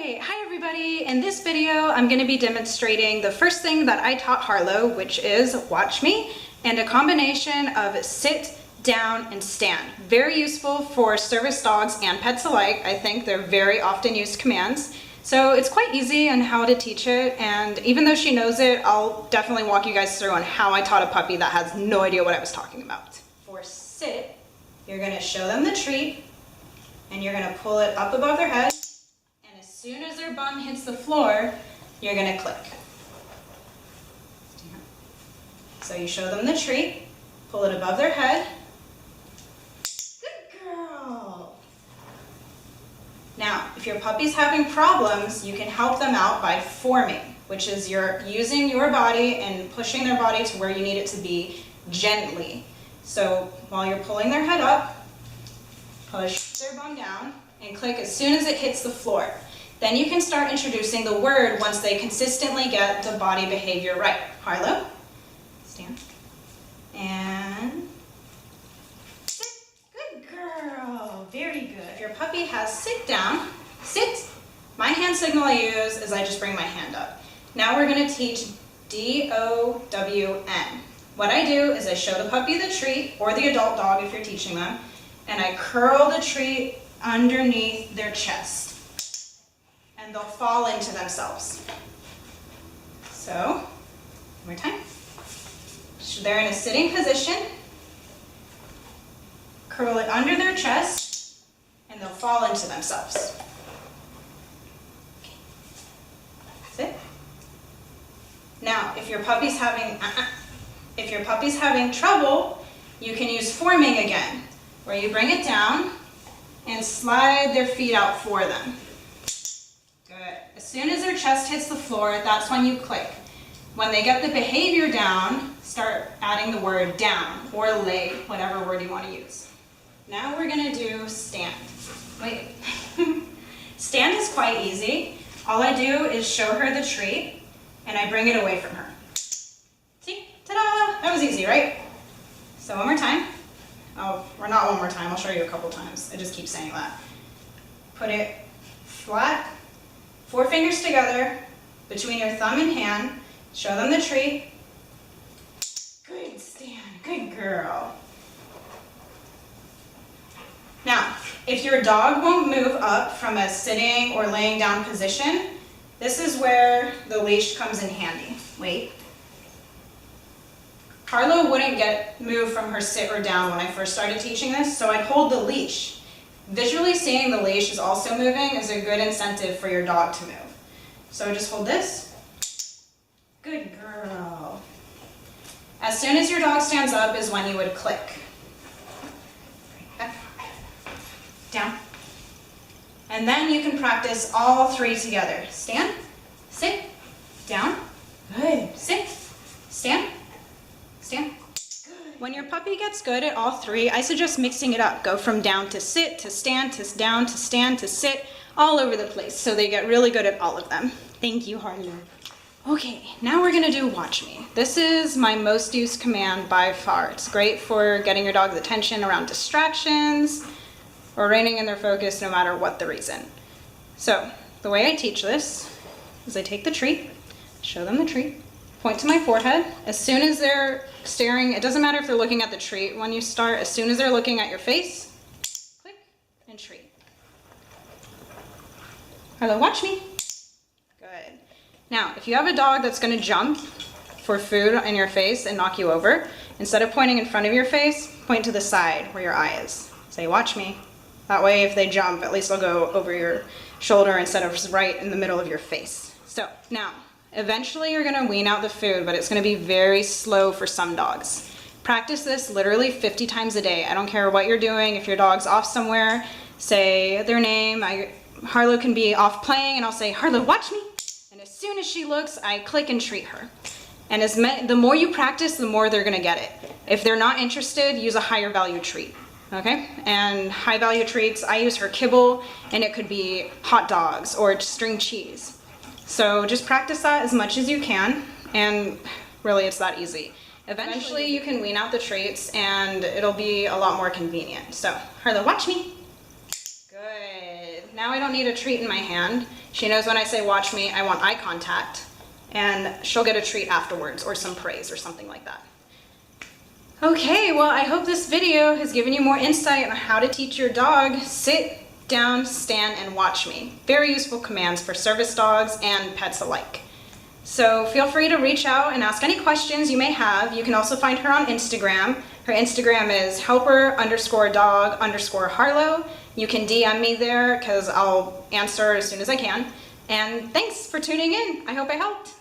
Okay, hi everybody. In this video, I'm going to be demonstrating the first thing that I taught Harlow, which is watch me, and a combination of sit, down, and stand. Very useful for service dogs and pets alike. I think they're very often used commands. So it's quite easy on how to teach it, and even though she knows it, I'll definitely walk you guys through on how I taught a puppy that has no idea what I was talking about. For sit, you're going to show them the treat, and you're going to pull it up above their head. As soon as their bum hits the floor, you're going to click. So you show them the treat, pull it above their head. Good girl. Now, if your puppy's having problems, you can help them out by forming, which is you're using your body and pushing their body to where you need it to be gently. So while you're pulling their head up, push their bum down and click as soon as it hits the floor. Then you can start introducing the word once they consistently get the body behavior right. Harlow, stand, and sit. Good girl, very good. If your puppy has sit down, sit. My hand signal I use is I just bring my hand up. Now we're going to teach D-O-W-N. What I do is I show the puppy the treat, or the adult dog if you're teaching them, and I curl the treat underneath their chest. And they'll fall into themselves. So, one more time. They're in a sitting position. Curl it under their chest, and they'll fall into themselves. Okay. Sit. Now, if your puppy's having trouble, you can use forming again, where you bring it down and slide their feet out for them. Good. As soon as their chest hits the floor, that's when you click. When they get the behavior down, start adding the word down or lay, whatever word you want to use. Now we're going to do stand. Wait. Stand is quite easy. All I do is show her the treat and I bring it away from her. See? Ta-da! That was easy, right? So one more time. Oh, or not one more time. I'll show you a couple times. I just keep saying that. Put it flat. 4 fingers together between your thumb and hand. Show them the treat. Good stand. Good girl. Now, if your dog won't move up from a sitting or laying down position, this is where the leash comes in handy. Wait. Harlow wouldn't move from her sit or down when I first started teaching this, so I'd hold the leash. Visually seeing the leash is also moving is a good incentive for your dog to move. So just hold this. Good girl. As soon as your dog stands up is when you would click. Up, down. And then you can practice all 3 together. Stand, sit, down. Good. Sit, stand, stand. When your puppy gets good at all 3, I suggest mixing it up. Go from down to sit, to stand, to down, to stand, to sit, all over the place, so they get really good at all of them. Thank you, Harlow. Okay, now we're gonna do watch me. This is my most used command by far. It's great for getting your dog's attention around distractions, or reining in their focus no matter what the reason. So, the way I teach this is I take the treat, show them the treat, point to my forehead. As soon as they're staring, it doesn't matter if they're looking at the treat when you start, as soon as they're looking at your face, click and treat. Harlow, watch me. Good. Now, if you have a dog that's going to jump for food in your face and knock you over, instead of pointing in front of your face, point to the side where your eye is. Say, watch me. That way, if they jump, at least they'll go over your shoulder instead of right in the middle of your face. So, now, eventually you're going to wean out the food, but it's going to be very slow for some dogs. Practice this literally 50 times a day. I don't care what you're doing. If your dog's off somewhere, say their name. Harlow can be off playing and I'll say, Harlow, watch me. And as soon as she looks, I click and treat her. And the more you practice, the more they're going to get it. If they're not interested, use a higher value treat. Okay? And high value treats, I use her kibble, and it could be hot dogs or string cheese. So just practice that as much as you can, and really it's that easy. Eventually you can wean out the treats and it'll be a lot more convenient. So, Harlow, watch me. Good. Now I don't need a treat in my hand. She knows when I say watch me, I want eye contact, and she'll get a treat afterwards or some praise or something like that. Okay, well, I hope this video has given you more insight on how to teach your dog sit, down, stand, and watch me. Very useful commands for service dogs and pets alike. So feel free to reach out and ask any questions you may have. You can also find her on Instagram. Her Instagram is helper_dog_Harlow. You can DM me there because I'll answer as soon as I can. And thanks for tuning in. I hope I helped.